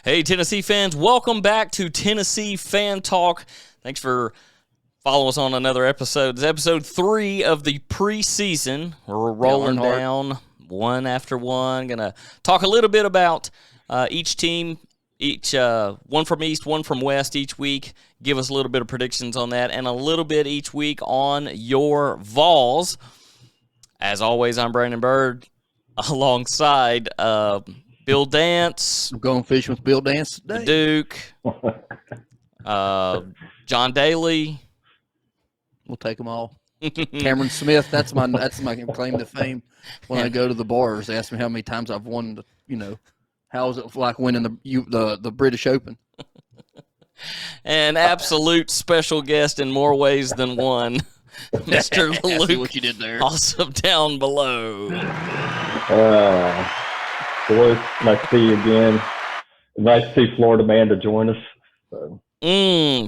Hey, Tennessee fans, welcome back to Tennessee Fan Talk. Thanks for following us on another episode. It's episode 3 of the preseason. We're rolling down one after one. Going to talk a little bit about each team, one from East, one from West each week. Give us a little bit of predictions on that, and a little bit each week on your vols. As always, I'm Brandon Bird, alongside Bill Dance. I'm going fishing with Bill Dance today. Duke. John Daly. We'll take them all. Cameron Smith. That's my claim to fame. When I go to the bars, they ask me how many times I've won. How is it like winning the British Open? An absolute special guest in more ways than one, Mr. Luke. See what you did there. Also down below. Boys, nice to see you again. Nice to see Florida man to join us. So.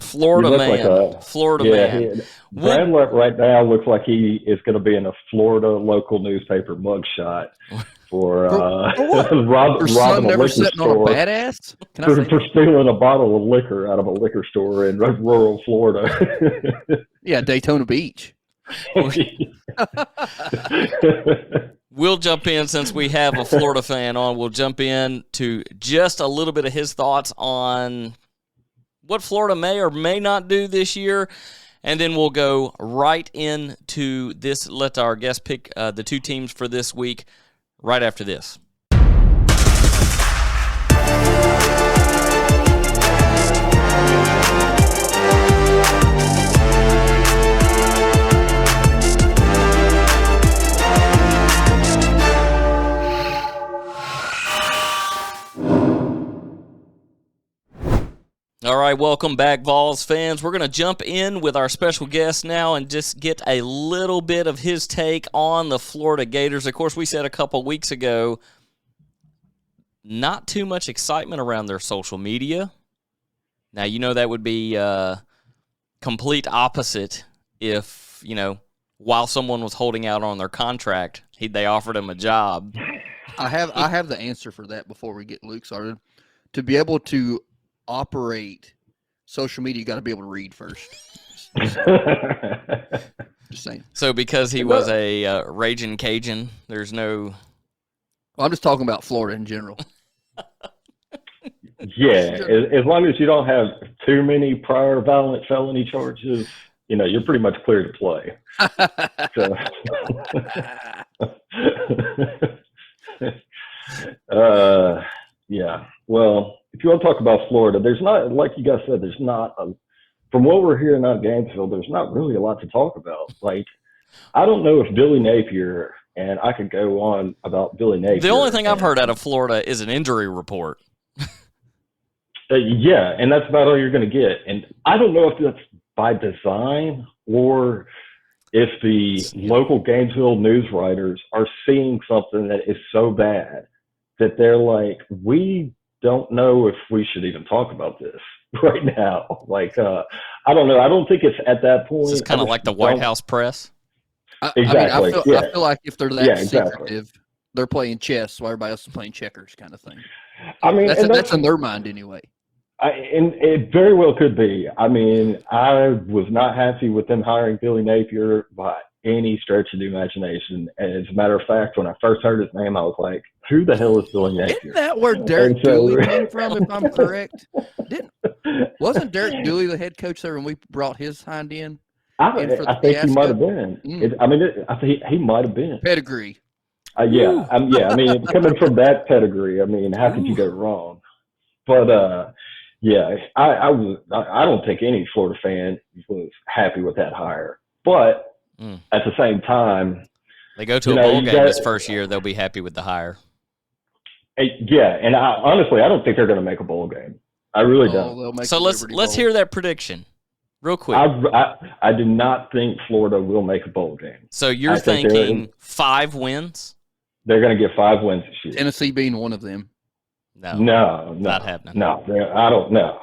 Florida man. Florida man. Brad right now looks like he is going to be in a Florida local newspaper mugshot for robbing a liquor store. On a badass? For stealing a bottle of liquor out of a liquor store in rural Florida. Yeah, Daytona Beach. We'll jump in, since we have a Florida fan on, we'll jump in to just a little bit of his thoughts on what Florida may or may not do this year, and then we'll go right into this. Let our guest pick the two teams for this week right after this. All right, welcome back, Vols fans. We're going to jump in with our special guest now and just get a little bit of his take on the Florida Gators. Of course, we said a couple weeks ago, not too much excitement around their social media. Now, that would be complete opposite if, while someone was holding out on their contract, they offered him a job. I have the answer for that before we get Luke started. To be able to operate social media, you got to be able to read first. Just saying. So because he was a raging Cajun, there's no... Well, I'm just talking about Florida in general. Yeah, as long as you don't have too many prior violent felony charges, you're pretty much clear to play. Yeah. Well, if you want to talk about Florida, there's not, like you guys said, there's not, from what we're hearing out of Gainesville, there's not really a lot to talk about. Like, I don't know if Billy Napier, and I could go on about Billy Napier. The only thing I've heard out of Florida is an injury report. Yeah, and that's about all you're going to get. And I don't know if that's by design or if the local Gainesville news writers are seeing something that is so bad that they're like, we don't know if we should even talk about this right now. Like, I don't know. I don't think it's at that point. It's kind of like the White House press. Exactly. I feel like if they're that secretive, they're playing chess while everybody else is playing checkers, kind of thing. I mean, that's in their mind anyway. And it very well could be. I mean, I was not happy with them hiring Billy Napier by any stretch of the imagination. And as a matter of fact, when I first heard his name, I was like, who the hell is Billy Napier? Isn't that where Derek Dooley came from, if I'm correct? Wasn't Derek Dooley the head coach there when we brought his hind in? I think he might have been. I think he might have been. Pedigree. Yeah. I mean, coming from that pedigree, I mean, how could you go wrong? But, yeah, I don't think any Florida fan was happy with that hire. But at the same time, they go to a bowl game this first year, they'll be happy with the hire. Yeah, and honestly, I don't think they're going to make a bowl game. I really don't. So let's hear that prediction real quick. I do not think Florida will make a bowl game. So you're thinking 5 wins? They're going to get 5 wins this year. Tennessee being one of them. No, not happening. No, I don't know.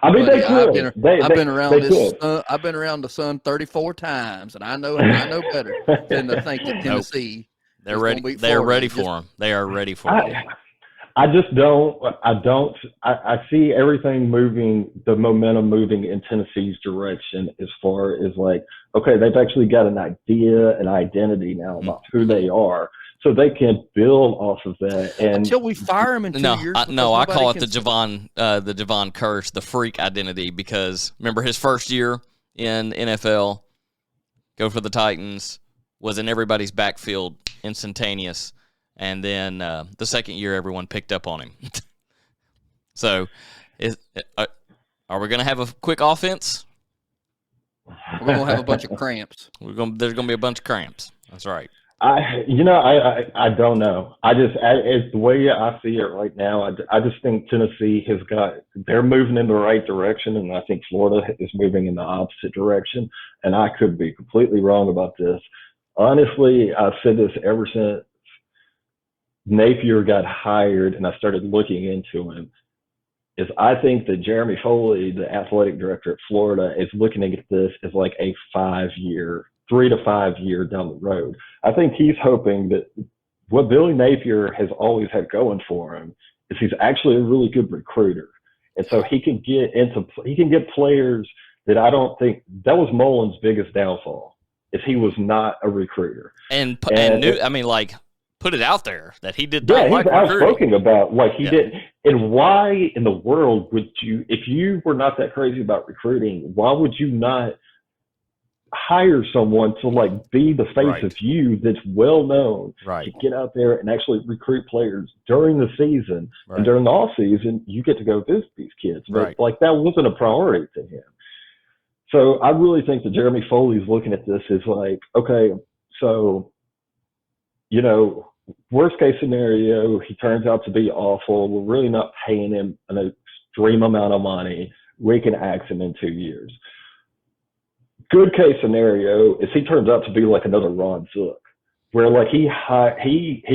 I mean, they could. I've been around the sun 34 times, and I know better than to think that Tennessee. They're ready. They're ready for them. They are ready for them. I just don't. I see everything moving, the momentum moving in Tennessee's direction as far as like, okay, they've actually got an idea, an identity now about who they are, so they can build off of that. And until we fire him in 2 years. I call it the Javon curse, the freak identity, because remember his first year in NFL, go for the Titans, was in everybody's backfield instantaneous. And then the second year, everyone picked up on him. So, are we going to have a quick offense? We're going to have a bunch of cramps. There's going to be a bunch of cramps. That's right. I don't know. It's the way I see it right now. I just think Tennessee they're moving in the right direction, and I think Florida is moving in the opposite direction. And I could be completely wrong about this. Honestly, I've said this ever since Napier got hired and I started looking into him, is I think that Jeremy Foley, the athletic director at Florida, is looking at this as like a 3 to 5 year down the road. I think he's hoping that what Billy Napier has always had going for him is he's actually a really good recruiter. And so he can get players that I don't think that was Mullen's biggest downfall, is he was not a recruiter. Put it out there that he did not like recruiting. He's outspoken about like he did. And why in the world would you, if you were not that crazy about recruiting, why would you not hire someone to like be the face of you that's well known to get out there and actually recruit players during the season and during the off season? You get to go visit these kids, but like that wasn't a priority to him. So I really think that Jeremy Foley's looking at this as like, okay, so worst case scenario, he turns out to be awful. We're really not paying him an extreme amount of money. We can axe him in 2 years. Good case scenario is he turns out to be like another Ron Zook, where like he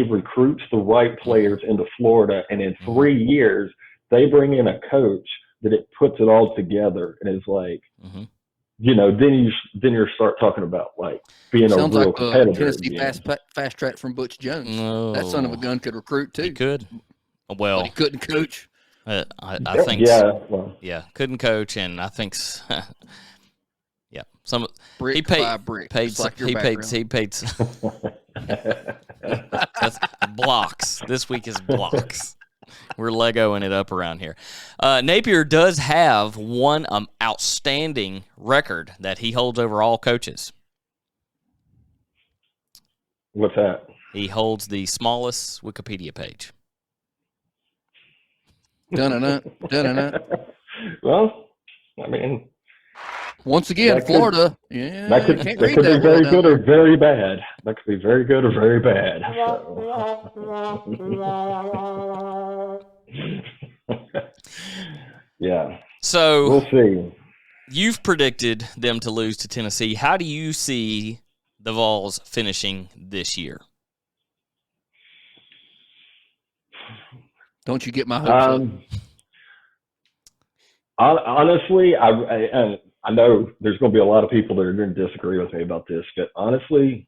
recruits the right players into Florida, and in 3 years they bring in a coach that it puts it all together and is like, then you start talking about like being a real competitor. Tennessee fast track from Butch Jones. No. That son of a gun could recruit too. He could. Well, but he couldn't coach. I think. Couldn't coach, and I think. Some brick by brick. He paid. That's blocks. This week is blocks. We're Legoing it up around here. Napier does have one outstanding record that he holds over all coaches. What's that? He holds the smallest Wikipedia page. Dun-dun-dun. Well, I mean, once again, Florida. That could be very good or very bad. That could be very good or very bad. Yeah. So we'll see. You've predicted them to lose to Tennessee. How do you see the Vols finishing this year? Don't you get my hopes up? Honestly, I know there's going to be a lot of people that are going to disagree with me about this, but honestly,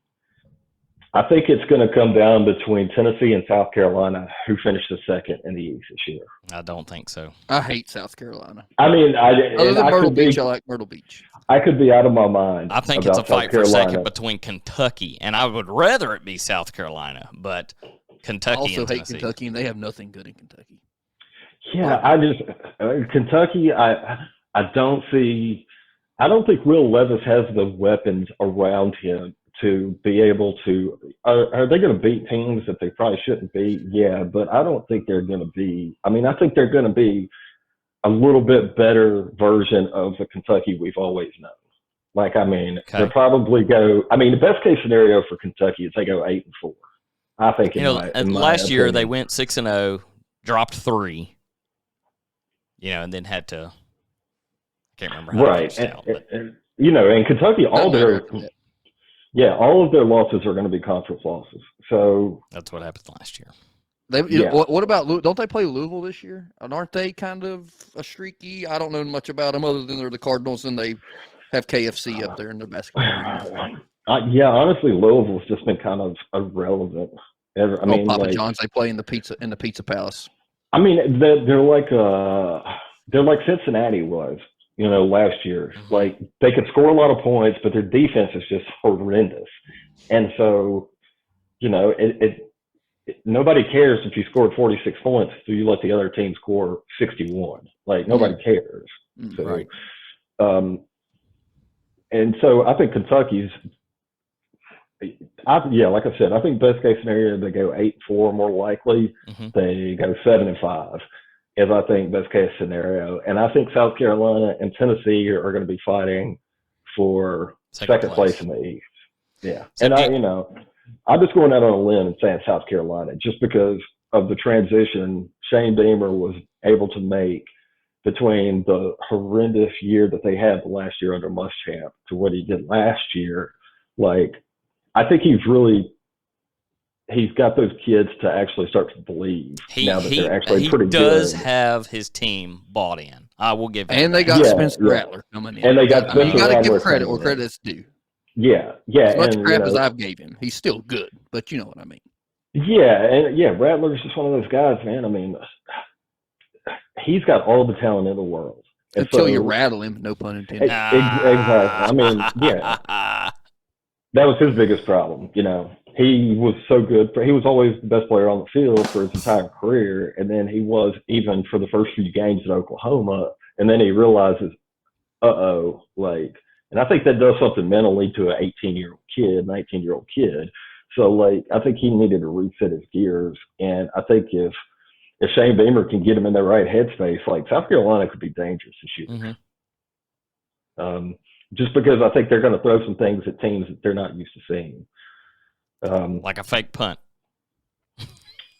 I think it's going to come down between Tennessee and South Carolina, who finished the second in the East this year. I don't think so. I hate South Carolina. I mean, other than Myrtle Beach, I like Myrtle Beach. I could be out of my mind. I think it's a fight for second between Kentucky, and I would rather it be South Carolina, but Kentucky I also and hate Kentucky, and they have nothing good in Kentucky. Yeah, Kentucky, I don't think Will Levis has the weapons around him to be able to. Are they going to beat teams that they probably shouldn't beat? Yeah, but I don't think they're going to be. I mean, I think they're going to be a little bit better version of the Kentucky we've always known. Like, I mean, they'll probably go. I mean, the best case scenario for Kentucky is they go 8-4. I think. Last year they went 6-0, dropped 3. And then had to. I can't remember how and Kentucky, all of their losses are going to be conference losses. So that's what happened last year. What about don't they play Louisville this year? And aren't they kind of a streaky? I don't know much about them other than they're the Cardinals and they have KFC up there in their basketball. Honestly, Louisville's just been kind of irrelevant. Papa John's, they play in the Pizza Palace. I mean, they're like Cincinnati was, last year. Mm-hmm. Like they could score a lot of points, but their defense is just horrendous. And so, nobody cares if you scored 46 points, so you let the other team score 61. Like nobody cares. So, right. And so I think Kentucky's. Like I said, I think best case scenario they go 8-4 more likely. Mm-hmm. They go 7-5 is I think best case scenario. And I think South Carolina and Tennessee are going to be fighting for second place in the East. Yeah, so and I'm just going out on a limb and saying South Carolina just because of the transition Shane Beamer was able to make between the horrendous year that they had the last year under Muschamp to what he did last year. Like, I think he's got those kids to actually start to believe now that they're actually pretty good. He does have his team bought in. I will give him and that. they got Spencer Rattler coming in. And they got Spencer you got to Rattler give credit where credit's due. Yeah. As much crap as I've gave him, he's still good, but you know what I mean. Yeah, and Rattler's just one of those guys, man. I mean, he's got all the talent in the world. Until you rattle him, no pun intended. Exactly. I mean, yeah. That was his biggest problem, He was so good. He was always the best player on the field for his entire career, and then he was even for the first few games at Oklahoma, and then he realizes, and I think that does something mentally to an 18-year-old kid, 19-year-old kid. So, I think he needed to reset his gears, and I think if Shane Beamer can get him in the right headspace, South Carolina could be dangerous this year. Mm-hmm. Just because I think they're going to throw some things at teams that they're not used to seeing. Like a fake punt.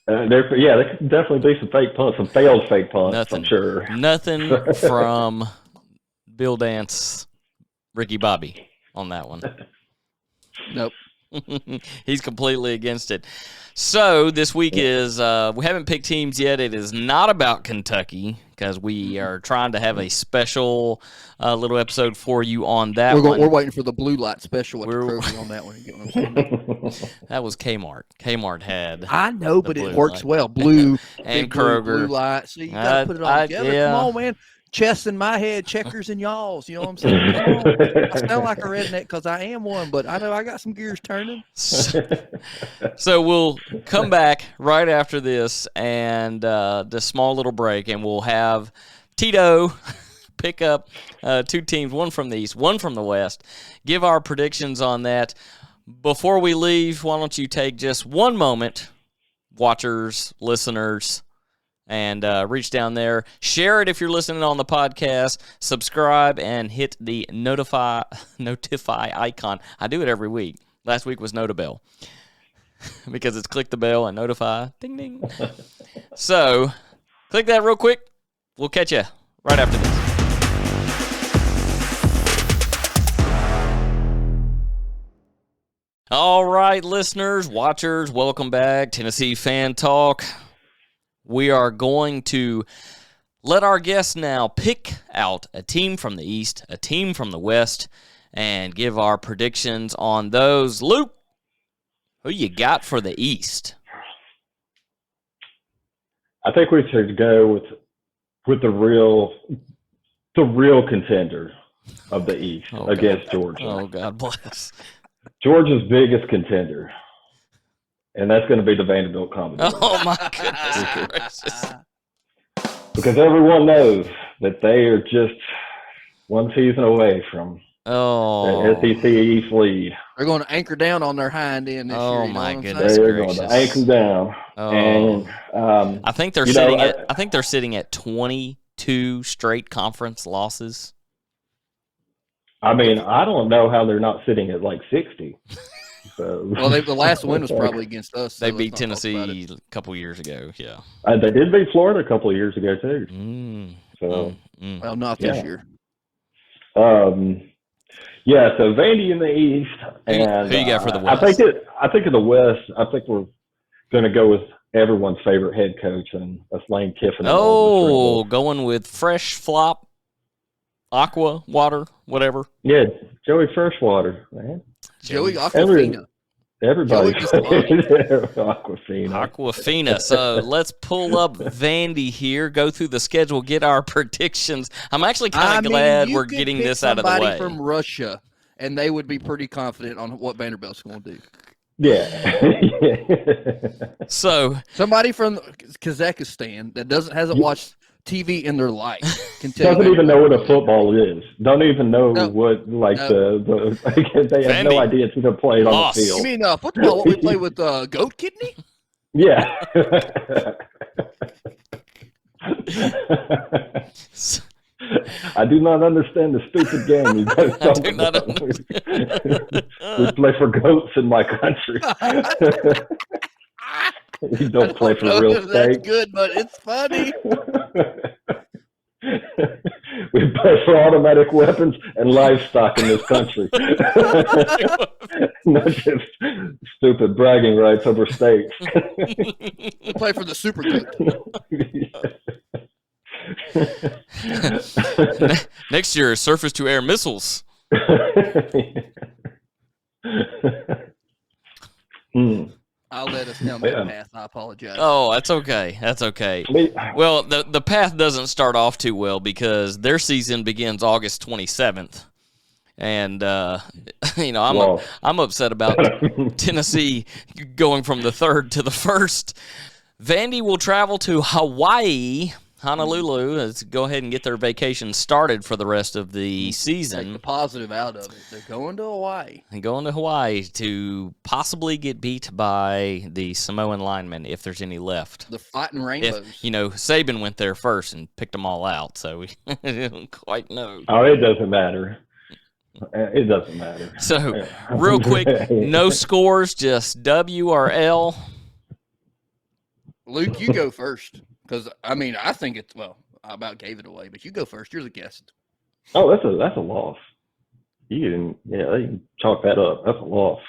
There could definitely be some fake punts, some failed fake punts, I'm sure. Nothing from Bill Dance, Ricky Bobby on that one. Nope. He's completely against it. So this week is we haven't picked teams yet. It is not about Kentucky because we are trying to have a special little episode for you on that one. We're waiting for the blue light special at the Kroger on that one. You know what I'm saying? That was Kmart. Kmart had. I know, but it works well. Blue and Kroger. Blue light. See, you got to put it all together. Yeah. Come on, man. Chess in my head, checkers in y'all's. You know what I'm saying? Come on. I sound like a redneck because I am one, but I know I got some gears turning. So we'll come back right after this and this small little break, and we'll have Tito pick up two teams, one from the East, one from the West, give our predictions on that. Before we leave, why don't you take just one moment, watchers, listeners, and reach down there. Share it if you're listening on the podcast. Subscribe and hit the notify icon. I do it every week. Last week was Notabell because it's click the bell and notify. Ding, ding. So click that real quick. We'll catch you right after this. All right, listeners, watchers, welcome back. Tennessee Fan Talk. We are going to let our guests now pick out a team from the East, a team from the West, and give our predictions on those. Luke, who you got for the East? I think we should go with the real contender of the East against Georgia. Oh, God bless. Georgia's biggest contender. And that's going to be the Vanderbilt Commodores. Oh, my goodness gracious. Because everyone knows that they are just one season away from the SEC East lead. They're going to anchor down on their hind end this year. Oh, my goodness They're gracious. going to anchor down. Oh. And, I think they're sitting at 22 straight conference losses. I mean, I don't know how they're not sitting at like 60. So. Well, the last win was probably against us. So they beat Tennessee a couple years ago, yeah. They did beat Florida a couple of years ago, too. Well, not this year. Yeah, so Vandy in the East. And who you got for the West? I think in the West, I think we're going to go with everyone's favorite head coach, and that's Lane Kiffin. Oh, going with fresh flop, aqua, water, whatever. Yeah, Joey Freshwater, man. Joey Aquafina. Everybody. Joey Aquafina. Aquafina. So let's pull up Vandy here, go through the schedule, get our predictions. I'm actually kind of glad we're getting this out of the way. Somebody from Russia, and they would be pretty confident on what Vanderbilt's going to do. Yeah. So somebody from Kazakhstan that hasn't watched TV in their life can tell. Doesn't even know what a football is. Don't even know what they have no idea it's even played on the field. You mean football? What we play with goat kidney? Yeah. I do not understand the stupid game you guys talking about. We play for goats in my country. We don't play for real steak. That's good, but it's funny. We play for automatic weapons and livestock in this country. Not just stupid bragging rights over states. We play for the super goat. Next year, surface-to-air missiles. I'll let us down that path. I apologize. Oh, that's okay. That's okay. Well, the path doesn't start off too well because their season begins August 27th. And, I'm upset about Tennessee going from the 3rd to the 1st. Vandy will travel to Hawaii, Honolulu. Let's go ahead and get their vacation started for the rest of the season. Take the positive out of it. They're going to Hawaii. They're going to Hawaii to possibly get beat by the Samoan linemen if there's any left. The Fighting Rainbows. Saban went there first and picked them all out, so we don't quite know. Oh, it doesn't matter. It doesn't matter. So, real quick, no scores, just W or L. Luke, you go first. Because, I think it's, I about gave it away, but you go first. You're the guest. Oh, that's a loss. You can chalk that up. That's a loss.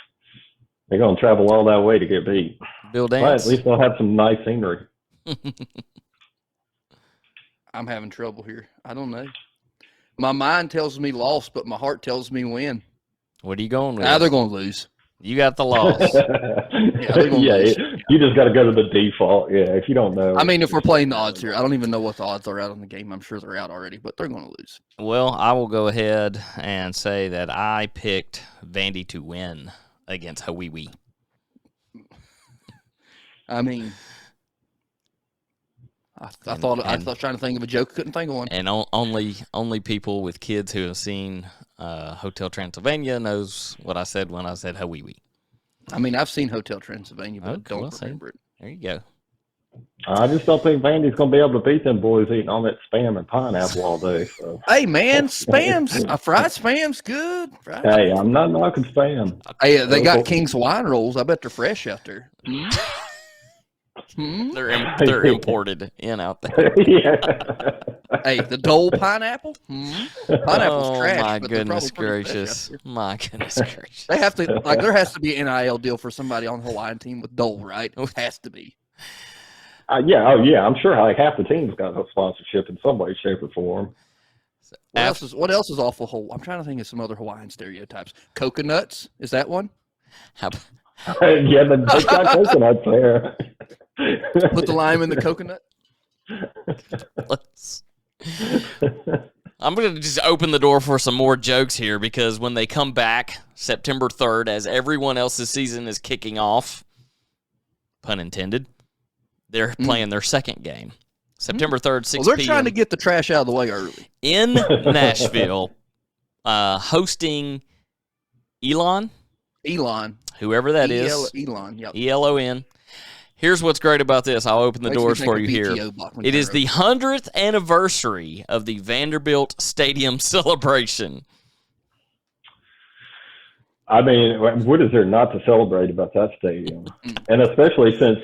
They're going to travel all that way to get beat. Bill Dance. Well, at least they'll have some nice scenery. I'm having trouble here. I don't know. My mind tells me loss, but my heart tells me win. What are you going with? They're going to lose. You got the loss. You just got to go to the default. Yeah, if you don't know. If we're playing the odds here, I don't even know what the odds are out on the game. I'm sure they're out already, but they're going to lose. Well, I will go ahead and say that I picked Vandy to win against Hawaii. I thought trying to think of a joke, couldn't think of one. And only people with kids who have seen Hotel Transylvania knows what I said when I said Hawaii. I've seen Hotel Transylvania, but don't remember it. There you go. I just don't think Vandy's going to be able to beat them boys eating all that Spam and pineapple all day. So. Hey, man, fried Spam's good. Hey, I'm not knocking Spam. Hey, they got King's wine rolls. I bet they're fresh out there. They're imported in out there. Yeah. Hey, the Dole pineapple. Pineapple's trash. My goodness gracious! My goodness gracious! They have to there has to be an NIL deal for somebody on the Hawaiian team with Dole, right? It has to be. Yeah. Oh, yeah. I'm sure half the team's got a sponsorship in some way, shape, or form. What else is awful? I'm trying to think of some other Hawaiian stereotypes. Coconuts, is that one? Yeah, they got coconuts there. Put the lime in the coconut. I'm going to just open the door for some more jokes here because when they come back September 3rd, as everyone else's season is kicking off, pun intended, they're playing their second game. September 3rd, 6 p.m. Well, they're trying to get the trash out of the way early. In Nashville, hosting Elon, whoever that is. Elon, yep. ELON. Here's what's great about this. I'll open the doors for you here. It is the 100th anniversary of the Vanderbilt Stadium celebration. What is there not to celebrate about that stadium? And especially since,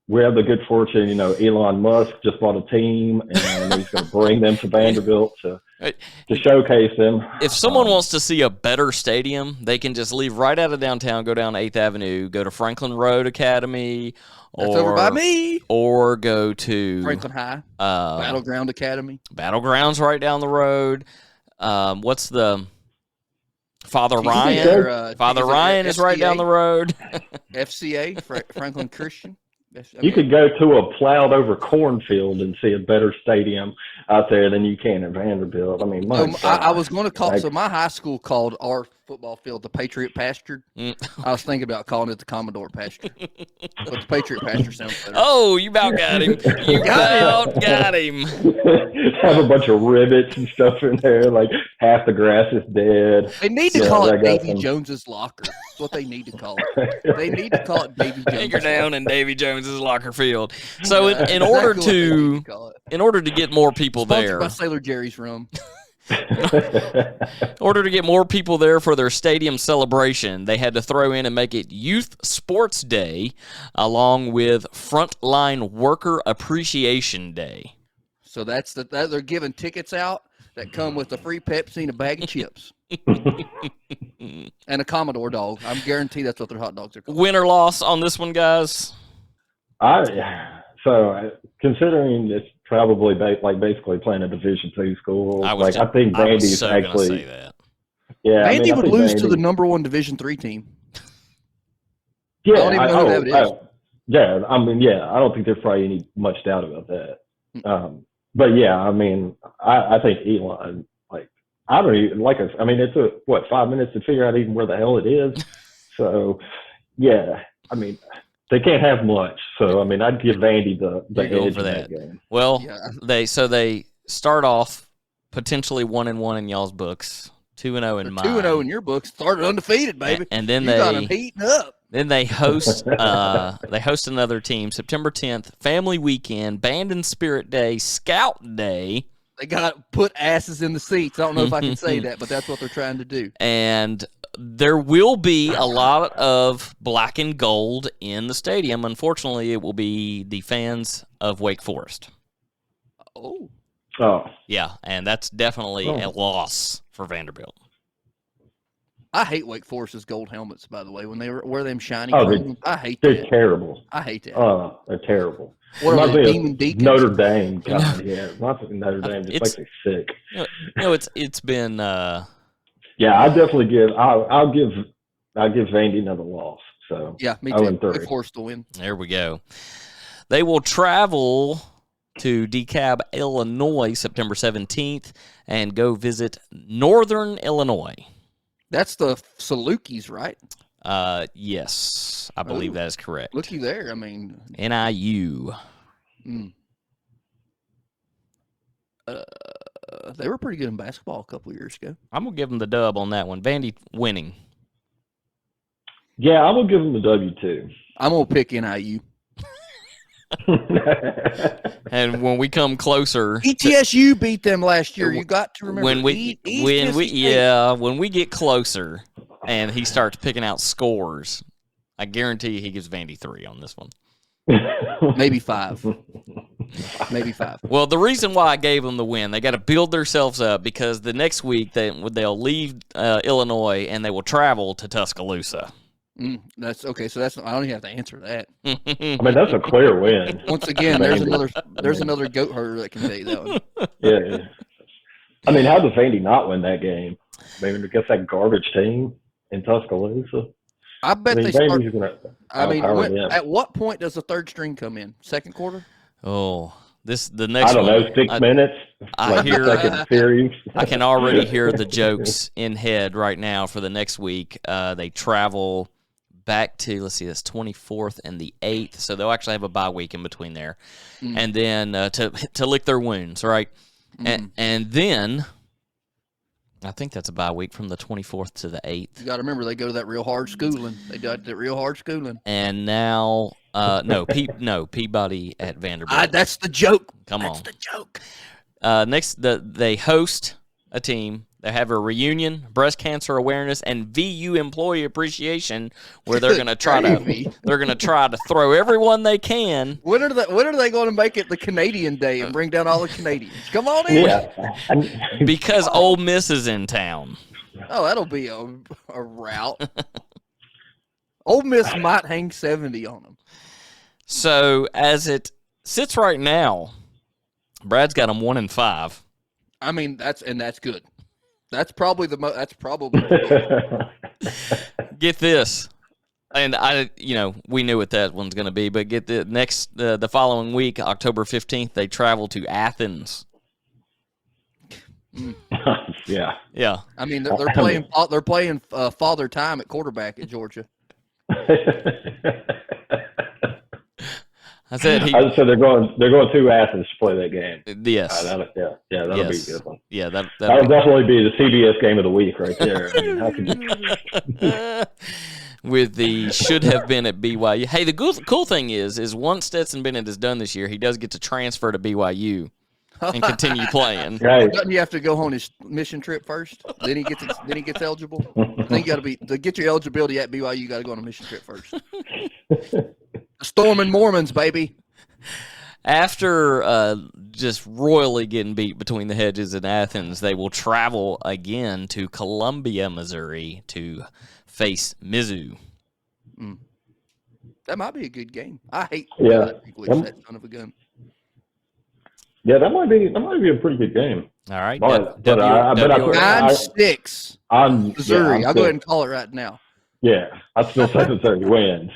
we have the good fortune, Elon Musk just bought a team and he's going to bring them to Vanderbilt to showcase them. If someone wants to see a better stadium, they can just leave right out of downtown, go down 8th Avenue, go to Franklin Road Academy. That's over by me. Or go to Franklin High, Battleground Academy. Battleground's right down the road. What's the Father He's Ryan. there, Father he's at Ryan is right down the road. FCA, Franklin Christian. You could go to a plowed over cornfield and see a better stadium out there than you can at Vanderbilt. I mean, I was going to call. So my high school called our football field the Patriot Pasture. I was thinking about calling it the Commodore Pasture, but the Patriot Pasture sounds better. Oh, you about got him. You about got him. Have a bunch of rivets and stuff in there, like half the grass is dead. They need to call it Davy Jones's locker. That's what they need to call it. They need to call it Davy Jones. Anchor down in Davy Jones's locker field. So in order to get more people there, by Sailor Jerry's rum. In order to get more people there for their stadium celebration, they had to throw in and make it Youth Sports Day along with Frontline Worker Appreciation Day. So that they're giving tickets out that come with a free Pepsi and a bag of chips. And a Commodore dog. I'm guaranteed that's what their hot dogs are called. Win or loss on this one, guys? Considering it's probably basically playing a Division II school, I think Vandy's actually. Say that. Yeah, Vandy would lose to the number one Division III team. Yeah, I don't even know who that is. I don't think there's probably any much doubt about that. But yeah, I mean, I think Elon, I don't even it took 5 minutes to figure out even where the hell it is. So yeah, I mean, they can't have much. So I mean, I'd give Vandy the edge for that game. Well, they start off potentially 1-1 in y'all's books, 2-0 in mine. 2-0 in your books. Started undefeated, baby. And then got them heating up. Then they host another team September 10th, Family Weekend, Band and Spirit Day, Scout Day. They got to put asses in the seats. I don't know if I can say that, but that's what they're trying to do. And there will be a lot of black and gold in the stadium. Unfortunately, it will be the fans of Wake Forest. Oh. Yeah, and that's definitely a loss for Vanderbilt. I hate Wake Forest's gold helmets, by the way, when they wear them shiny. I hate they're that. Terrible. I hate that. They're terrible. What are they, Demon Deacons? Notre Dame. God, yeah, not Notre Dame. Just makes me sick. It's been. Yeah, I definitely give. I'll give Vandy another loss. So yeah, me too. Wake Forest to win. There we go. They will travel to DeKalb, Illinois, September 17th, and go visit Northern Illinois. That's the Salukis, right? Yes, I believe that is correct. Looky there. I mean, NIU. They were pretty good in basketball a couple of years ago. I'm gonna give them the dub on that one. Vandy winning. Yeah, I'm gonna give them the W too. I'm gonna pick NIU. And when we come closer, ETSU beat them last year. You got to remember when we get closer, and he starts picking out scores, I guarantee he gives Vandy 3 on this one. Maybe 5. Maybe 5. Well, the reason why I gave them the win, they got to build themselves up because the next week they'll leave Illinois and they will travel to Tuscaloosa. That's okay. So that's I don't even have to answer that. I mean, that's a clear win. Once again, there's another goat herder that can tell you that one. Yeah. I mean, how does Vandy not win that game? I mean, against that garbage team in Tuscaloosa. I bet they start. At what point does the third string come in? Second quarter? Oh, the next. I don't know. 6 minutes. Second series. I can already hear the jokes in head right now for the next week. They travel back to that's 24th and the 8th, so they'll actually have a bye week in between there, and then to lick their wounds, right? And then I think that's a bye week from the 24th to the 8th. You got to remember they go to that real hard schooling. They got that real hard schooling. And now, Peabody at Vanderbilt. That's the joke. That's the joke. Next, they host a team. They have a reunion, breast cancer awareness, and VU employee appreciation, where they're going to try to throw everyone they can. When are they going to make it the Canadian Day and bring down all the Canadians? Come on in. Yeah. Because Ole Miss is in town. Oh, that'll be a rout. Ole Miss might hang 70 on them. So as it sits right now, Brad's got them 1-5. I mean, that's good. That's probably That's probably. Get this. And we knew what that one's going to be, but get the following week, October 15th, they travel to Athens. Yeah. Yeah. I mean, they're playing Father Time at quarterback at Georgia. I said so they're going to Athens to play that game. Yes. That'll be a good one. Yeah, that'll definitely be the CBS game of the week right there. I mean, how can you... With the should have been at BYU. Hey, the cool thing is once Stetson Bennett is done this year, he does get to transfer to BYU and continue playing. Right. Doesn't you have to go on his mission trip first? Then he gets eligible. I think you got to get your eligibility at BYU. You got to go on a mission trip first. Storming Mormons, baby. After just royally getting beat between the hedges in Athens, they will travel again to Columbia, Missouri to face Mizzou. That might be a good game. I hate that son of a gun. Yeah, that might be a pretty good game. All right. But 9-6. Missouri. Yeah, I'll go ahead and call it right now. Yeah, I'd still say Missouri wins.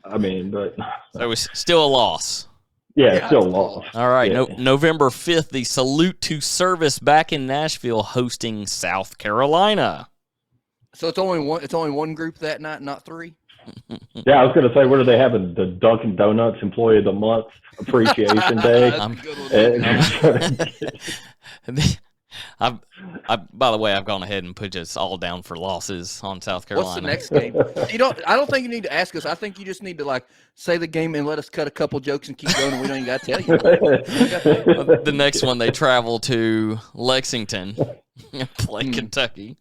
I mean, but so it's still a loss. Yeah, it's still a loss. All right, Yeah. November 5th, the Salute to Service back in Nashville hosting South Carolina. So it's only one group that night, not three? Yeah, I was going to say, what are they having? The Dunkin' Donuts Employee of the Month Appreciation Day? By the way, I've gone ahead and put us all down for losses on South Carolina. What's the next game? I don't think you need to ask us. I think you just need to say the game and let us cut a couple jokes and keep going. And we don't even got to tell you. The next one, they travel to Lexington and play Kentucky.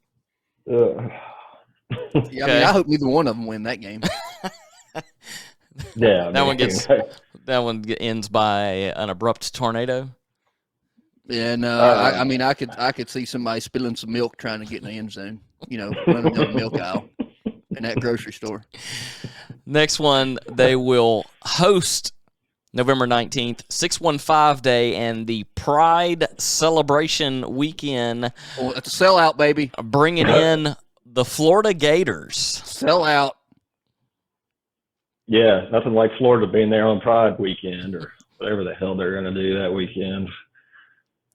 Yeah, I mean, I hope neither one of them win that game. Yeah, that one ends by an abrupt tornado. Yeah, no, I mean, I could see somebody spilling some milk trying to get in the end zone. Running down the milk aisle in that grocery store. Next one, they will host November 19th, 615 Day, and the Pride Celebration Weekend. Oh, it's a sellout, baby. Bringing in the Florida Gators. Sell out. Yeah, nothing like Florida being there on Pride weekend or whatever the hell they're going to do that weekend.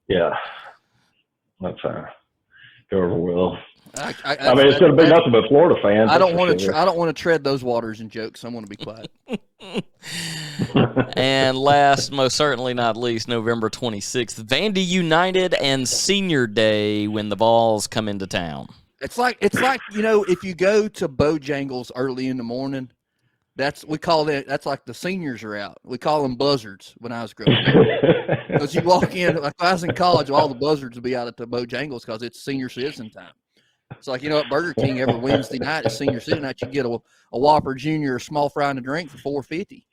Yeah, that's go over well. I mean, it's going to be nothing but Florida fans. I don't want to. I don't want to tread those waters and jokes. So I'm going to be quiet. And last, most certainly not least, November 26th, Vandy United and Senior Day when the Vols come into town. It's like if you go to Bojangles early in the morning, that's like the seniors are out. We call them buzzards when I was growing up. Because you walk in, like I was in college, all the buzzards would be out at the Bojangles because it's senior citizen time. It's like, at Burger King every Wednesday night is senior citizen night. You get a Whopper Junior, a small fry and a drink for $4.50.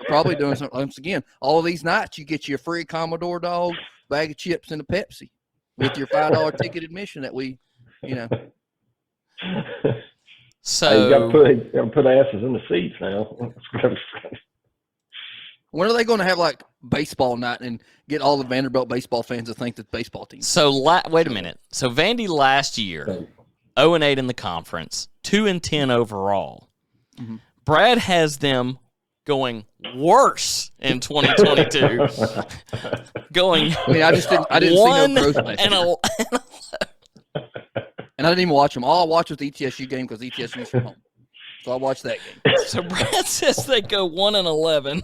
Probably doing something once again. All these nights you get you a free Commodore dog, bag of chips, and a Pepsi with your $5 ticket admission that we, So you got to put asses in the seats now. When are they going to have baseball night and get all the Vanderbilt baseball fans to think that the baseball team? So wait a minute. So Vandy last year, 0-8 in the conference, 2-10 overall. Mm-hmm. Brad has them going worse in 2022. Going. I mean, I didn't see no growth last year. And I didn't even watch them. All I watched was the ETSU game because ETSU's from home. So I watched that game. So Brad says they go 1-11.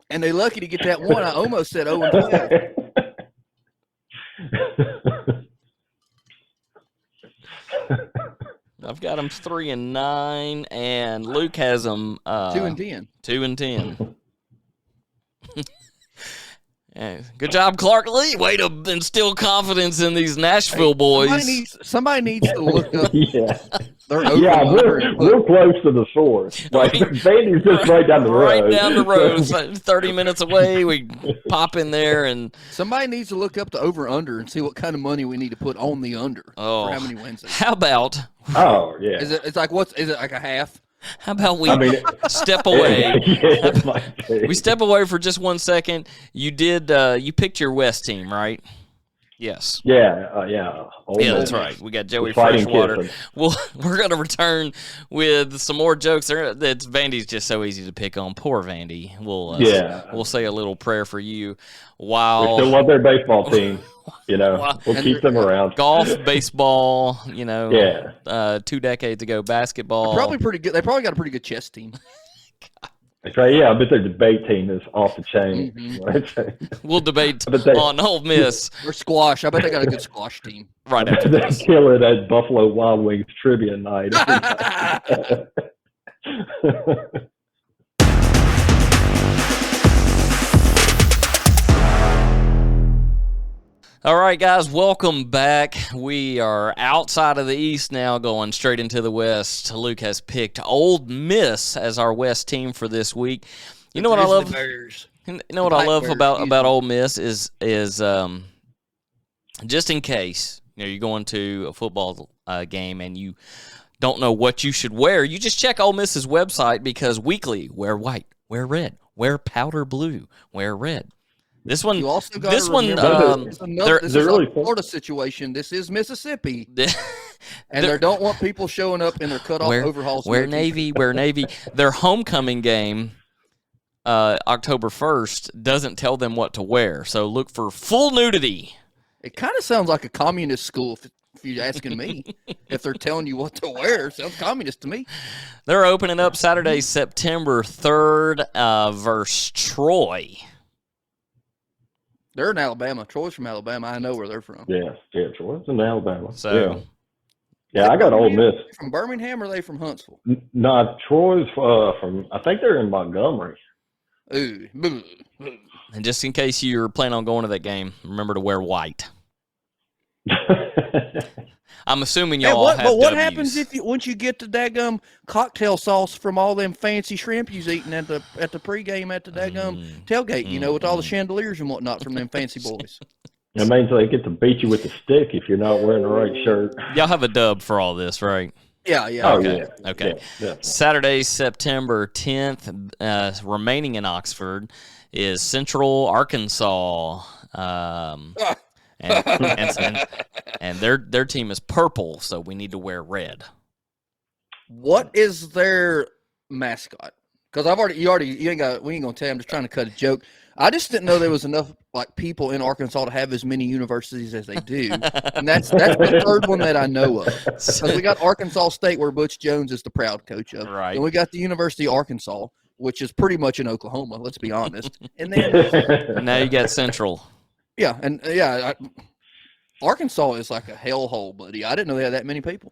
And they're lucky to get that one. I almost said 0-12. I've got them 3-9, and Luke has them 2-10. 2-10. Yeah, good job, Clark Lee. Way to instill confidence in these Nashville boys. Somebody needs to look up. Yeah, we're close to the source. Vandy's just right down the road. Right down the road, 30 minutes away. We pop in there, and somebody needs to look up the over/under and see what kind of money we need to put on the under for how many wins. How about? Oh yeah. Is it like a half? How about we step away? We step away for just 1 second. You did. You picked your West team, right? Yes. Yeah. That's right. We got Joey Fighting Freshwater. Kiffin. We're going to return with some more jokes. Vandy's just so easy to pick on. Poor Vandy. We'll say a little prayer for you. While We still love their baseball team. We'll keep them around. Golf, baseball. 2 decades ago, basketball. Probably pretty good. They probably got a pretty good chess team. That's right. Yeah, I bet their debate team is off the chain. Mm-hmm. We'll debate on Ole Miss or squash. I bet they got a good squash team. Right after they this. kill it at Buffalo Wild Wings trivia night. All right, guys, welcome back. We are outside of the East now, going straight into the West. Luke has picked Ole Miss as our West team for this week. You know what I love? You know what I love about Ole Miss is just in case you're going to a football game and you don't know what you should wear, you just check Ole Miss's website because weekly, wear white, wear red, wear powder blue, wear red. This one, you also got this one, this is a Florida situation. This is Mississippi, and they don't want people showing up in their cutoff overalls. Wear navy. Their homecoming game, October 1st, doesn't tell them what to wear. So look for full nudity. It kind of sounds like a communist school, if you're asking me. If they're telling you what to wear, it sounds communist to me. They're opening up Saturday, September 3rd, versus Troy. They're in Alabama. Troy's from Alabama. I know where they're from. Yeah, Troy's in Alabama. So, yeah, I got Ole Miss. From Birmingham, or are they from Huntsville? No, Troy's from, I think they're in Montgomery. Ooh. And just in case you're planning on going to that game, remember to wear white. I'm assuming y'all have But what W's. happens once you get the daggum cocktail sauce from all them fancy shrimp you's eating at the pregame at the daggum tailgate, with all the chandeliers and whatnot from them fancy boys? It means they get to beat you with the stick if you're not wearing the right shirt. Y'all have a dub for all this, right? Yeah. Oh, Okay. yeah. Okay. Yeah. Saturday, September 10th, remaining in Oxford, is Central Arkansas. And their team is purple, so we need to wear red. What is their mascot? Because we ain't gonna tell you. I'm just trying to cut a joke. I just didn't know there was enough people in Arkansas to have as many universities as they do, and that's the third one that I know of. Because we got Arkansas State, where Butch Jones is the proud coach of, right? And we got the University of Arkansas, which is pretty much in Oklahoma. Let's be honest. And then now you got Central. Yeah, Arkansas is like a hellhole, buddy. I didn't know they had that many people.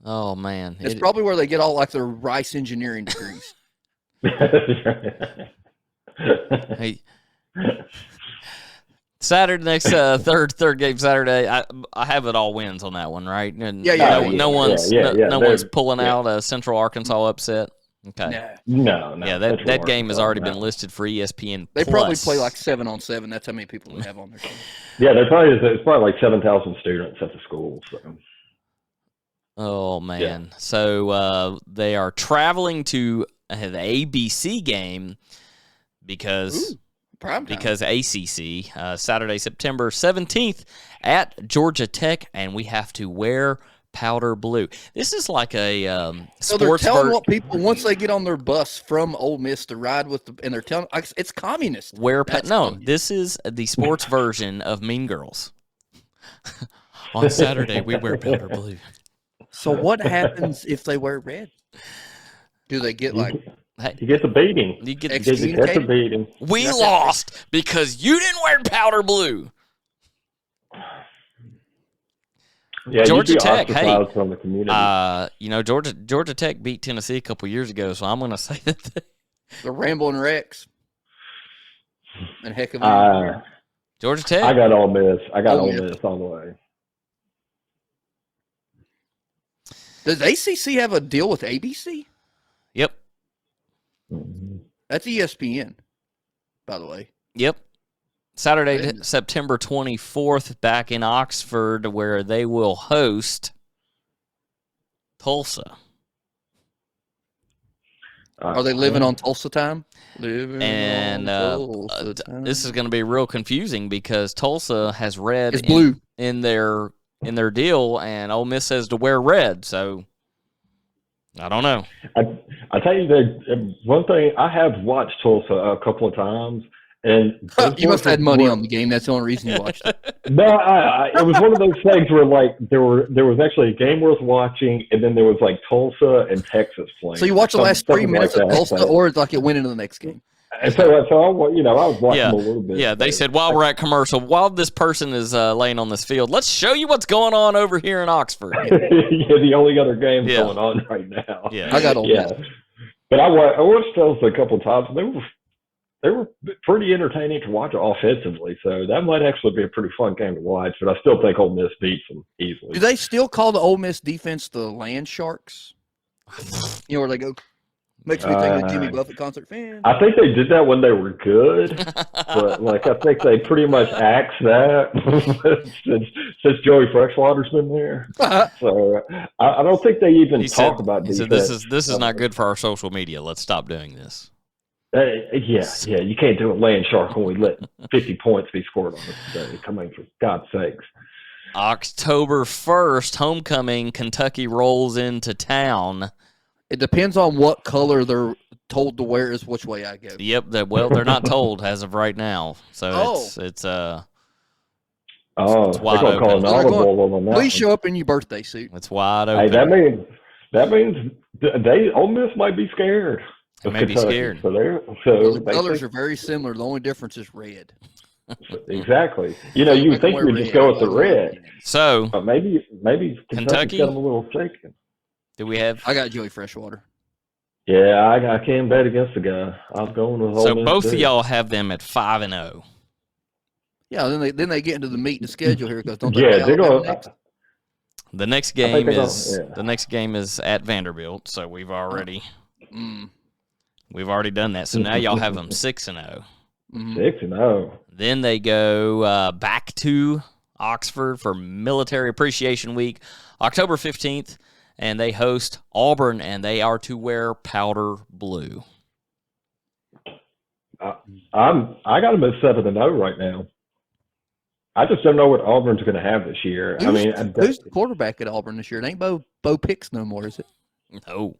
Oh man, it's probably where they get all their rice engineering degrees. Hey, Saturday next third game Saturday. I have it all wins on that one, right? And no one's pulling out a Central Arkansas upset. Okay. No. Yeah, that game has already been listed for ESPN. They probably play like 7-on-7. That's how many people they have on their team. Yeah, it's probably like 7,000 students at the school. So. Oh man! Yeah. So they are traveling to the ABC game because ACC Saturday, September 17th at Georgia Tech, and we have to wear powder blue. This is like a so they're telling what people once they get on their bus from Ole Miss to ride with and they're telling it's communist. This is the sports version of Mean Girls. On Saturday we wear powder blue. So what happens if they wear red? Do they get you get the beating. You get the beating. We lost because you didn't wear powder blue. Yeah, Georgia Tech. Hey, from the community. Georgia Tech beat Tennessee a couple years ago, so I'm going to say that the Rambling Rex. And heck of a Georgia Tech. I got Ole Miss. Ole Miss all the way. Does ACC have a deal with ABC? Yep. That's ESPN, by the way. Yep. Saturday, September 24th, back in Oxford, where they will host Tulsa. Are they living on Tulsa time? And this is going to be real confusing because Tulsa has red blue in their deal, and Ole Miss says to wear red. So I don't know. I tell you that one thing, I have watched Tulsa a couple of times, and you must have had money on the game. That's the only reason you watched it. No, it was one of those things where like there was actually a game worth watching, and then there was like Tulsa and Texas playing. So you watched the last 3 minutes of Tulsa, or it's like it went into the next game. And so I was watching a little bit. Yeah, they said while we're at commercial, while this person is laying on this field, let's show you what's going on over here in Oxford. Yeah, the only other game going on right now. Yeah, I got Ole Miss. But I watched Tulsa a couple of times. They were pretty entertaining to watch offensively, so that might actually be a pretty fun game to watch. But I still think Ole Miss beats them easily. Do they still call the Ole Miss defense the Land Sharks? You know where they go. Makes me think of Jimmy Buffett concert fan. I think they did that when they were good, but like I think they pretty much axed that since Joey Freshwater's been there. So I don't think they even talk about defense. He said, this is not good for our social media. Let's stop doing this. Yeah, you can't do a land shark when we let 50 points be scored on us today. Come on, for God's sakes. October 1st, homecoming, Kentucky rolls into town. It depends on what color they're told to wear is which way I go. Yep, they're not told as of right now. So it's wide open. Call an audible on that. Please show up in your birthday suit. It's wide open. Hey, that means Ole Miss might be scared. They may be scared. The colors are very similar. The only difference is red. Exactly. You would think you would just go with the red. So maybe Kentucky got them a little shaken. Do we have? I got Joey Freshwater. Yeah, I can't bet against the guy. I'm going with Ole Miss. So both of y'all have them at 5-0. Yeah, then they get into the meat and the schedule here because don't they? Yeah, they're going. The next game is at Vanderbilt. So we've already done that. So now y'all have them 6-0. 6-0. Then they go back to Oxford for Military Appreciation Week, October 15th. And they host Auburn, and they are to wear powder blue. I got them at 7-0 right now. I just don't know what Auburn's going to have this year. Who's the quarterback at Auburn this year? It ain't Bo Picks no more, is it? No.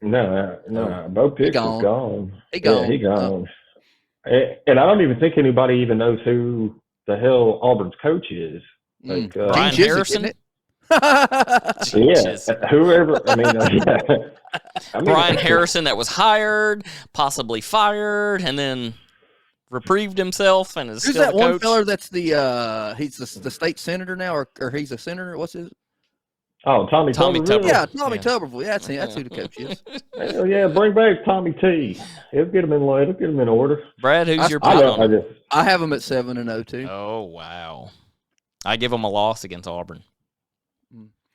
Bo Picks is gone. He gone. Yeah, he gone. And I don't even think anybody even knows who the hell Auburn's coach is. Like Brian Harrison. Whoever. Brian Harrison that was hired, possibly fired, and then reprieved himself and is Who's still that the coach. One feller that's he's the state senator now, or he's a senator? What's his? Oh, Tommy Tuberville. Yeah, Tommy Tuberville. Yeah, that's who the coach is. Hell yeah, bring back Tommy T. He'll get him in later. Get him in order. Brad, who's your pick on? I have him at 7-0 too. Oh wow, I give them a loss against Auburn.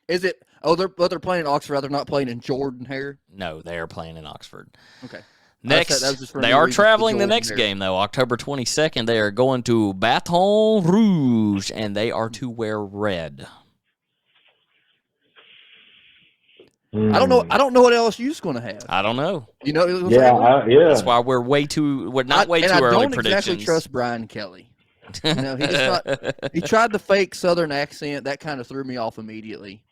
Is it? Oh, they're playing in Oxford. They're not playing in Jordan-Hare? No, they are playing in Oxford. Okay. Next, they are traveling the next game, though. October 22nd, they are going to Baton Rouge, and they are to wear red. I don't know what LSU's going to have. I don't know. You know? Yeah. That's why we're not way too early predictions. I don't exactly trust Brian Kelly. He tried the fake Southern accent. That kind of threw me off immediately.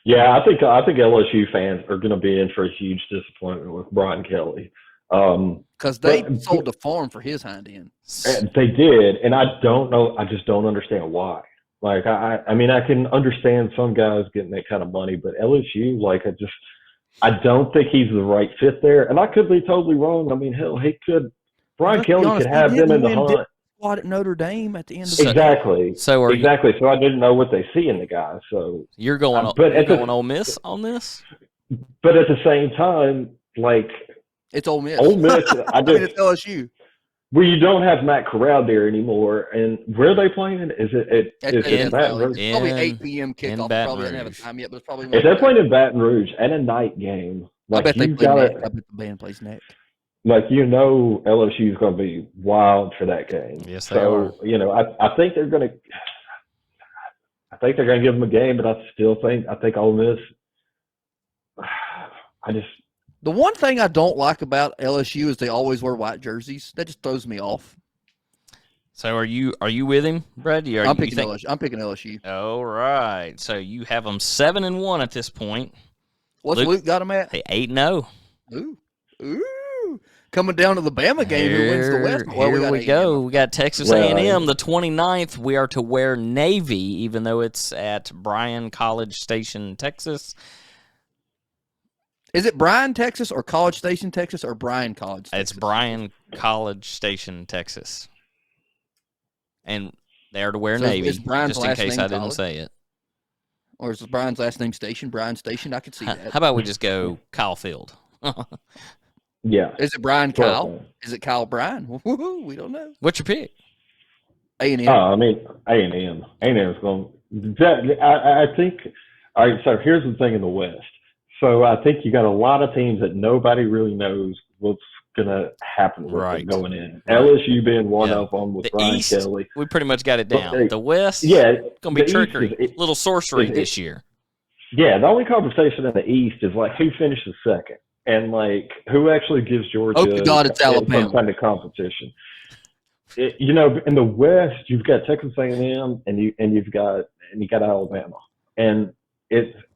Yeah, I think LSU fans are going to be in for a huge disappointment with Brian Kelly. Because they sold the farm for his hind end. They did, and I don't know. I just don't understand why. Like, I can understand some guys getting that kind of money, but LSU, I don't think he's the right fit there. And I could be totally wrong. I mean, hell, Brian Kelly could have them in the hunt. At Notre Dame at the end of exactly. So I didn't know what they see in the guy. So you're going Ole Miss on this, but at the same time, it's Ole Miss. Ole Miss. It's LSU. Well, you don't have Matt Corral there anymore, and where are they playing? Is it in Baton Rouge? It's probably 8 p.m. kickoff. Probably doesn't have a time yet, but it's probably. If they're playing in Baton Rouge and a night game, I bet they play neck. I bet the band plays neck. LSU is going to be wild for that game. Yes, they are. I think they're going to. I think they're going to give them a game, but I think Ole Miss. The one thing I don't like about LSU is they always wear white jerseys. That just throws me off. So are you with him, Brad? I'm picking LSU. I'm picking LSU. All right. So you have them 7-1 at this point. What's Luke got them at? 8-0. Ooh. Coming down to the Bama game, who wins the West? Well, here we go. We got Texas A&M the 29th. We are to wear Navy, even though it's at Bryan College Station, Texas. Is it Bryan, Texas, or College Station, Texas, or Bryan College, Texas? It's Bryan College Station, Texas. And they are to wear Navy, is Brian's just in last case name I didn't College? say it. Or is Brian's last name Station? Bryan Station? I could see that. How about we just go Kyle Field? Yeah. Is it Brian Kyle? Is it Kyle Bryan? Woo-hoo, we don't know. What's your pick? A&M. I mean, A&M. A&M is going – I think – all right, so here's the thing in the West. So I think you got a lot of teams that nobody really knows what's going to happen with them going in. Right. LSU being one of them with Brian East, Kelly. We pretty much got it down. The West, going to be trickery. Little sorcery this year. Yeah, the only conversation in the East is, like, who finishes second and, like, who actually gives Georgia it's Alabama. some kind of competition. You know, in the West, you've got Texas A&M and you got Alabama. And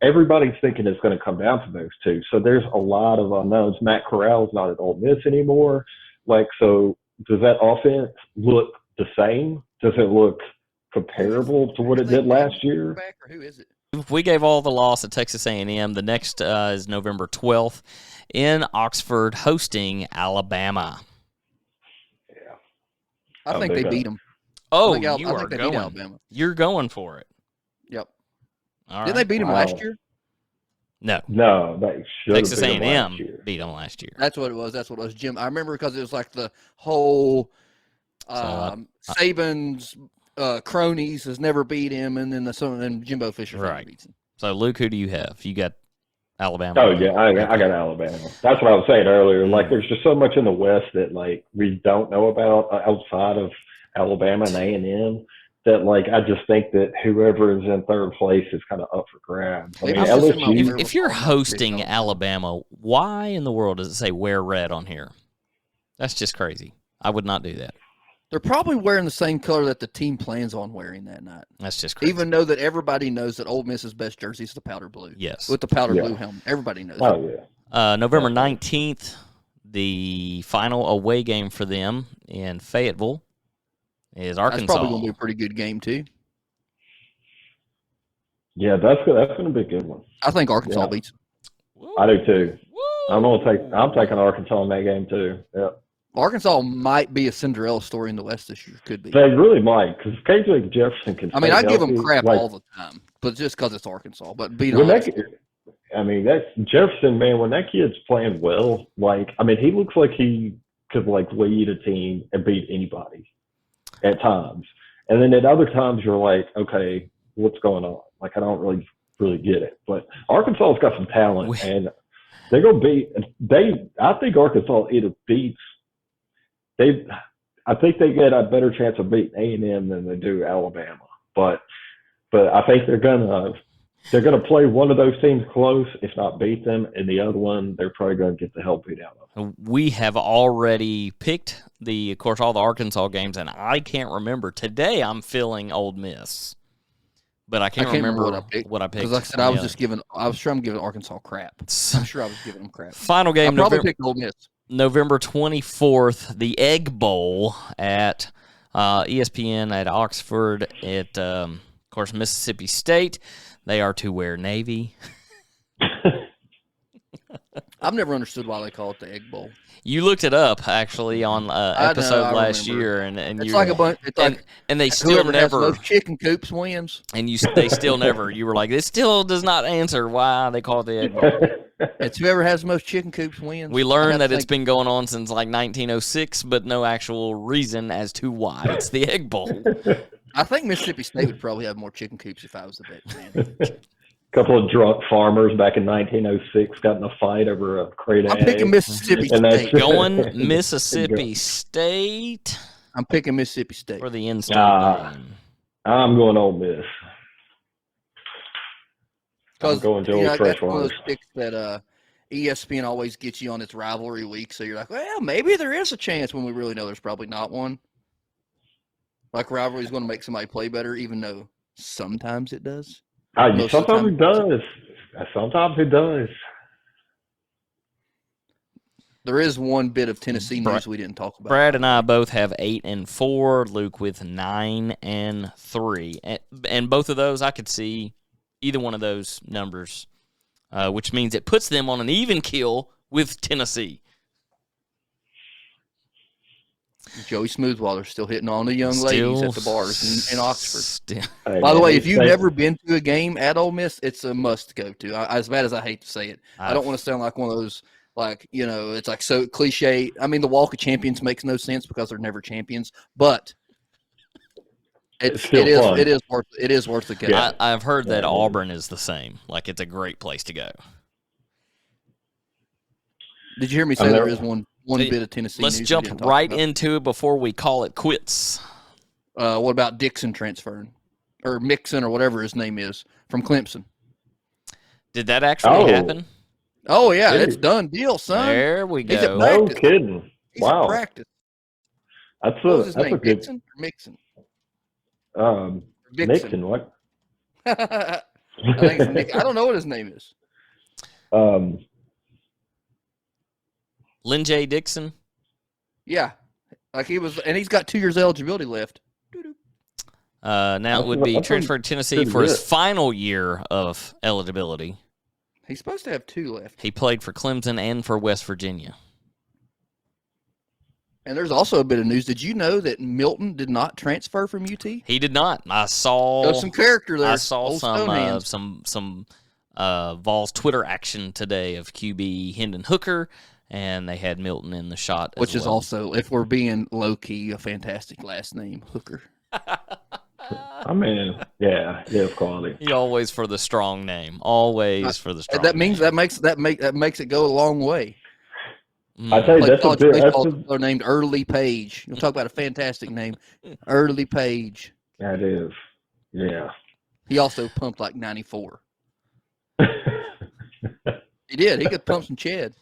everybody's thinking it's going to come down to those two. So there's a lot of unknowns. Matt Corral's not at Ole Miss anymore. Like, so does that offense look the same? Does it look comparable to what it did last year? Who is it? We gave all the loss at Texas A&M. The next is November 12th in Oxford, hosting Alabama. Yeah, I think they beat them. Oh, I think they beat Alabama. You're going for it. Yep. All Did they beat them last year? No, they should. Texas A&M beat them last year. That's what it was. Jim, I remember because it was like the whole Saban's cronies has never beat him, and then Jimbo Fisher beats him. So, Luke, who do you have? You got Alabama. Oh, yeah, I got Alabama. That's what I was saying earlier. Like, there's just so much in the West that, like, we don't know about outside of Alabama and A&M that, like, I just think that whoever is in third place is kind of up for grabs. I mean, LSU. If you're hosting Alabama, why in the world does it say wear red on here? That's just crazy. I would not do that. They're probably wearing the same color that the team plans on wearing that night. That's just crazy. Even though that everybody knows that Ole Miss's best jersey is the powder blue. Yes. With the powder blue helmet. Everybody knows that. Yeah. November 19th, the final away game for them in Fayetteville is Arkansas. That's probably going to be a pretty good game, too. Yeah, that's going to be a good one. I think Arkansas beats. I do, too. I'm taking Arkansas in that game, too. Yeah. Arkansas might be a Cinderella story in the West this year. Could be. They really might, because KJ Jefferson can. I mean, I give them crap all the time, but just because it's Arkansas. But beat that's Jefferson, man. When that kid's playing well, like, I mean, he looks like he could, like, lead a team and beat anybody at times. And then at other times, you're like, okay, what's going on? Like, I don't really get it. But Arkansas's got some talent, and they're going to beat. I think Arkansas either beats. I think they get a better chance of beating A&M than they do Alabama, but I think they're gonna play one of those teams close, if not beat them, and the other one they're probably gonna get the hell beat out of them. We have already picked of course, all the Arkansas games, and I can't remember. Today I'm feeling Ole Miss, but I can't remember what I picked. Because like I said, I was sure I'm giving Arkansas crap. I'm sure I was giving them crap. Final game, I probably picked Ole Miss. November 24th, the Egg Bowl at ESPN at Oxford at, of course, Mississippi State. They are to wear Navy. I've never understood why they call it the Egg Bowl. You looked it up actually on episode last year, and it's like a bunch. It's like and they still never has most chicken coops wins. And they still never. You were like, this still does not answer why they call it the Egg Bowl. It's whoever has the most chicken coops wins. We learned that it's been going on since like 1906, but no actual reason as to why it's the Egg Bowl. I think Mississippi State would probably have more chicken coops if I was the bet man. Couple of drunk farmers back in 1906 got in a fight over a crate of eggs. I'm picking Mississippi State. Going Mississippi State. I'm picking Mississippi State. For the in-state game. I'm going Ole Miss. I'm going to Old Freshwater. One of those picks that ESPN always gets you on its rivalry week, so you're like, well, maybe there is a chance when we really know there's probably not one. Like rivalry is going to make somebody play better, even though sometimes it does. Sometimes it does. Sometimes it does. There is one bit of Tennessee news we didn't talk about. Brad and I both have 8-4. Luke with 9-3, and both of those I could see either one of those numbers, which means it puts them on an even keel with Tennessee. Joey Smoothwater's still hitting on the young ladies at the bars in Oxford. Hey, By the way, if you've never been to a game at Ole Miss, it's a must go to. As bad as I hate to say it, I don't want to sound like one of those. Like, it's like so cliche. I mean, the Walk of Champions makes no sense because they're never champions, but it is worth the go. Yeah. I've heard that Auburn is the same. Like, it's a great place to go. Did you hear me say there is one bit of Tennessee Let's news jump right into it before we call it quits. What about Dixon transferring? Or Mixon or whatever his name is from Clemson? Did that actually happen? Oh, yeah, it's done deal, son. There we go. He's at practice. No kidding. He's Wow. at practice. What was his name? a good. Dixon or Mixon? Mixon, what? I think it's Nick. I don't know what his name is. Lynn J. Dixon? Yeah. Like he was, and he's got 2 years eligibility left. Now it would be transferred to Tennessee for his final year of eligibility. He's supposed to have 2 left. He played for Clemson and for West Virginia. And there's also a bit of news. Did you know that Milton did not transfer from UT? He did not. I saw There's some character there. I saw some Vols Twitter action today of QB Hendon Hooker, and they had Milton in the shot, which is also, if we're being low key, a fantastic last name, Hooker. I mean, yeah, it's quality. He always for the strong name. Always for the strong. That means name. that makes it go a long way. I tell you, that's a bit. They're named Early Page. You'll talk about a fantastic name, Early Page. That is, yeah. He also pumped like 94. He did. He could pump some Chad.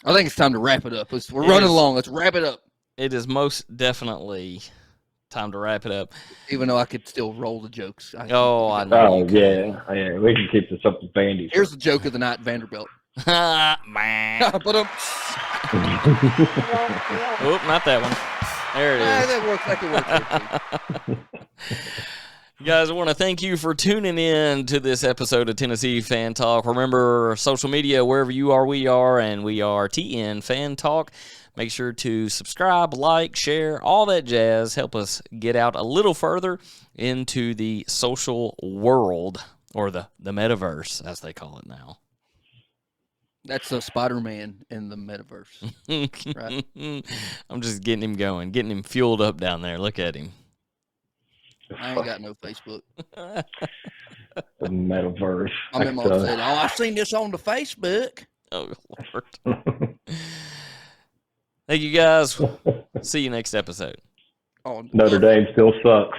I think it's time to wrap it up. We're running along. Let's wrap it up. It is most definitely time to wrap it up. Even though I could still roll the jokes. I know. Oh, yeah. We can keep this up to Vandy. Here's the joke of the night, Vanderbilt. Man. Oop, not that one. There it is. That works. Guys, I want to thank you for tuning in to this episode of Tennessee Fan Talk. Remember, social media, wherever you are, we are, and we are TN Fan Talk. Make sure to subscribe, like, share, all that jazz. Help us get out a little further into the social world, or the metaverse, as they call it now. That's a Spider-Man in the metaverse. Right? I'm just getting him going, getting him fueled up down there. Look at him. I ain't got no Facebook. The metaverse. I'm said, I've seen this on the Facebook. Oh, Lord. Thank you, guys. See you next episode. Oh, Notre Dame still sucks.